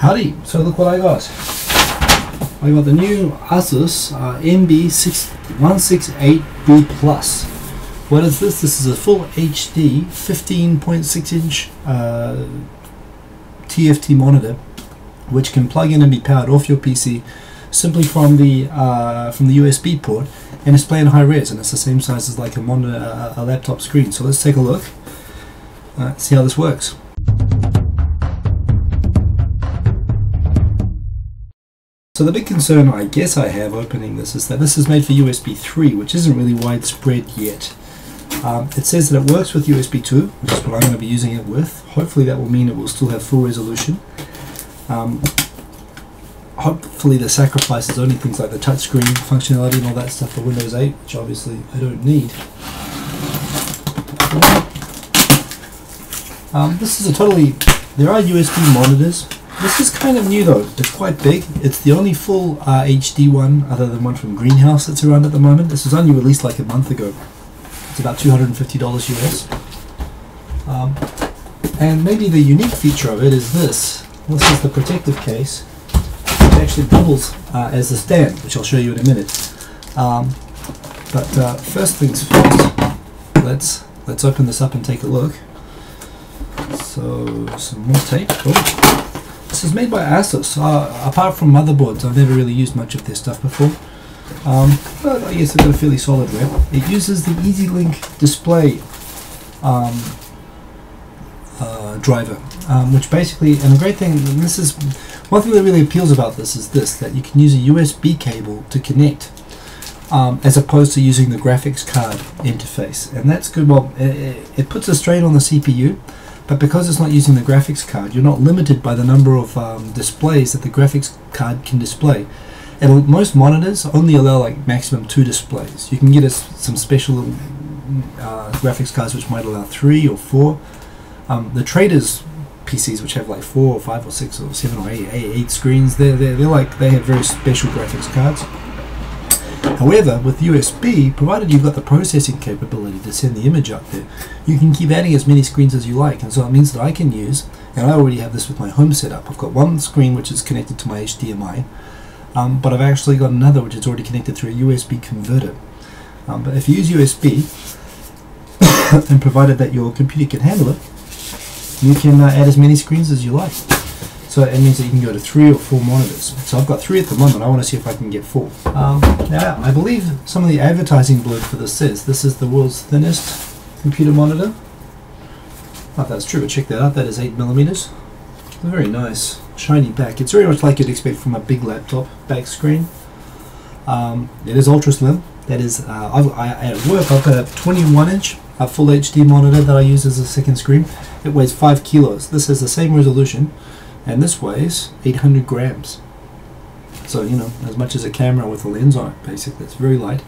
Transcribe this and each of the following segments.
Howdy, so look what I got. I got the new Asus MB168B Plus. What is this? This is a full HD 15.6 inch TFT monitor which can plug in and be powered off your PC simply from the USB port and display in high res, and it's the same size as like a monitor, a laptop screen. So let's take a look, see how this works. So the big concern I guess I have opening this is that this is made for USB 3, which isn't really widespread yet. It says that it works with USB 2, which is what I'm going to be using it with. Hopefully that will mean it will still have full resolution. Hopefully the sacrifice is only things like the touchscreen functionality and all that stuff for Windows 8, which obviously I don't need. This is there are USB monitors. This is kind of new though, it's quite big. It's the only full HD one other than one from Greenhouse that's around at the moment. This was only released like a month ago. It's about $250 US. And maybe the unique feature of it is this. This is the protective case. It actually doubles as a stand, which I'll show you in a minute. First things first, let's open this up and take a look. So some more tape. Oh. This is made by Asus. Apart from motherboards, I've never really used much of their stuff before. But I guess they've got a fairly solid rep. It uses the EasyLink display driver, which basically, and the great thing, and this is one thing that really appeals about this, is this, that you can use a USB cable to connect, as opposed to using the graphics card interface, and that's good. Well, it puts a strain on the CPU, but because it's not using the graphics card, you're not limited by the number of displays that the graphics card can display. And most monitors only allow like maximum 2 displays. You can get some special graphics cards which might allow 3 or 4. The traders PCs which have like 4 or 5 or 6 or 7 or 8 screens, they have very special graphics cards. However, with USB, provided you've got the processing capability to send the image up there, you can keep adding as many screens as you like, and so it means that I can use, and I already have this with my home setup, I've got one screen which is connected to my HDMI, but I've actually got another which is already connected through a USB converter. But if you use USB, and provided that your computer can handle it, you can add as many screens as you like. So it means that you can go to 3 or 4 monitors. So I've got 3 at the moment. I want to see if I can get 4. Now, I believe some of the advertising blurb for this says this is the world's thinnest computer monitor. If that's true, but check that out. That is 8mm. Very nice, shiny back. It's very much like you'd expect from a big laptop back screen. It is ultra slim. That is, at work I've got a 21-inch full HD monitor that I use as a second screen. It weighs 5 kilos. This has the same resolution, and this weighs 800 grams. So, you know, as much as a camera with a lens on it, basically. It's very light.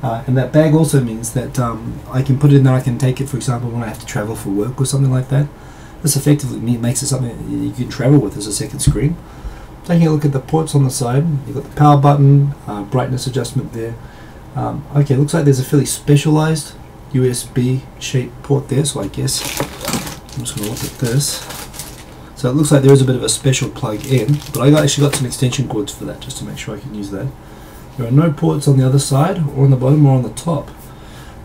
And that bag also means that I can put it in there, I can take it, for example, when I have to travel for work or something like that. This effectively makes it something you can travel with as a second screen. Taking a look at the ports on the side, you've got the power button, brightness adjustment there. Okay, looks like there's a fairly specialized USB shaped port there, so I guess I'm just going to look at this. So it looks like there is a bit of a special plug in, but I actually got some extension cords for that just to make sure I can use that. There are no ports on the other side, or on the bottom, or on the top.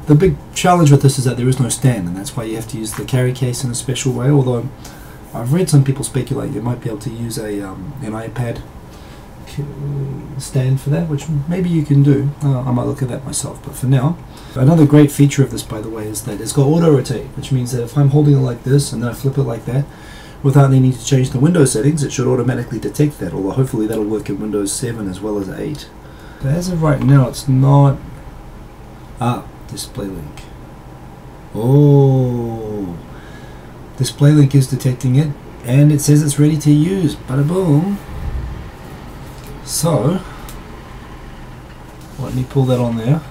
The big challenge with this is that there is no stand, and that's why you have to use the carry case in a special way, although I've read some people speculate you might be able to use an iPad stand for that, which maybe you can do. I might look at that myself, but for now. Another great feature of this, by the way, is that it's got auto rotate, which means that if I'm holding it like this and then I flip it like that, without needing to change the Windows settings, it should automatically detect that, although hopefully that'll work in Windows 7 as well as 8. But as of right now, it's not... display link. Oh, display link is detecting it, and it says it's ready to use. Bada boom. So, let me pull that on there.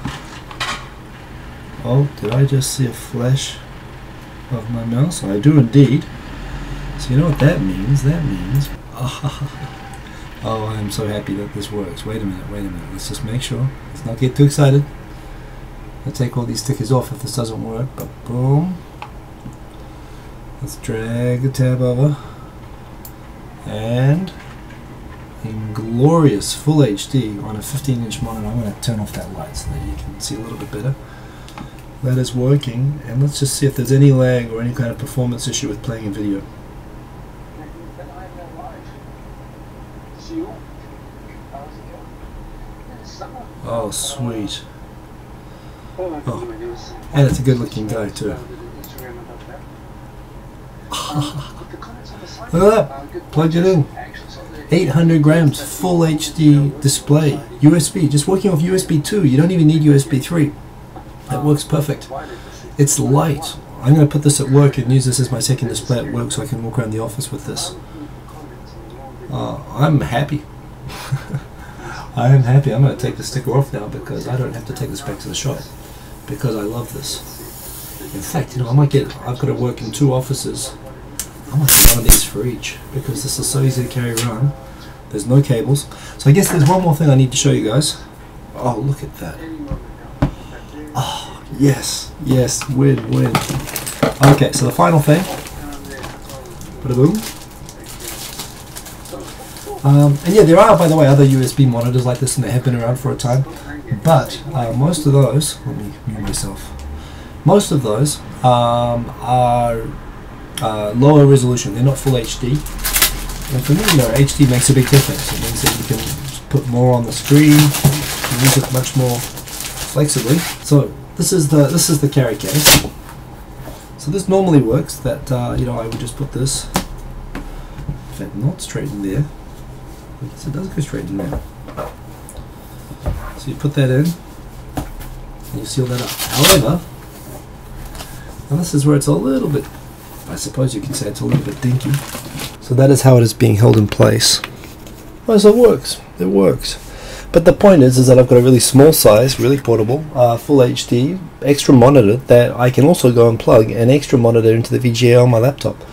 Oh, did I just see a flash of my mouse? I do indeed. So you know what that means? That means... Oh, I'm so happy that this works. Wait a minute. Let's just make sure. Let's not get too excited. I'll take all these stickers off if this doesn't work, but boom. Let's drag the tab over. and in glorious full HD on a 15-inch monitor. I'm going to turn off that light so that you can see a little bit better. That is working, and let's just see if there's any lag or any kind of performance issue with playing a video. Oh, sweet. Oh, and it's a good looking guy too. Look at that, plugged it in. 800 grams, full HD display, USB, just working off USB 2, you don't even need USB 3. That works perfect. It's light. I'm going to put this at work and use this as my second display at work so I can walk around the office with this. I'm happy. I am happy. I'm going to take the sticker off now because I don't have to take this back to the shop because I love this. In fact, you know, I've got to work in 2 offices. I might get one of these for each because this is so easy to carry around. There's no cables. So I guess there's one more thing I need to show you guys. Oh, look at that. Oh, yes, yes, win. Okay, so the final thing. Bada boom. And yeah, there are, by the way, other USB monitors like this, and they have been around for a time. But most of those, let me mute myself. Most of those are lower resolution. They're not full HD. And for me, you know, HD makes a big difference. It means that you can put more on the screen, use it much more flexibly. So this is the carry case. So this normally works. That you know, I would just put this, in fact, not straight in there. I guess it does go straight in there. So you put that in, and you seal that up. However, and this is where it's a little bit, I suppose you can say it's a little bit dinky. So that is how it is being held in place. Well, so it works. It works. But the point is that I've got a really small size, really portable, full HD, extra monitor that I can also go and plug an extra monitor into the VGA on my laptop.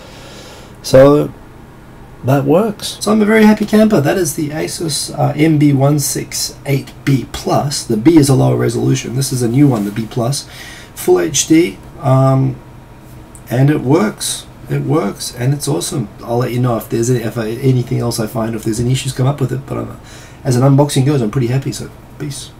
So that works. So I'm a very happy camper. That is the Asus MB168B Plus. The B is a lower resolution. This is a new one, the B Plus. Full HD, and it works. It works, and it's awesome. I'll let you know if there's anything else I find, if there's any issues come up with it. But as an unboxing goes, I'm pretty happy. So peace.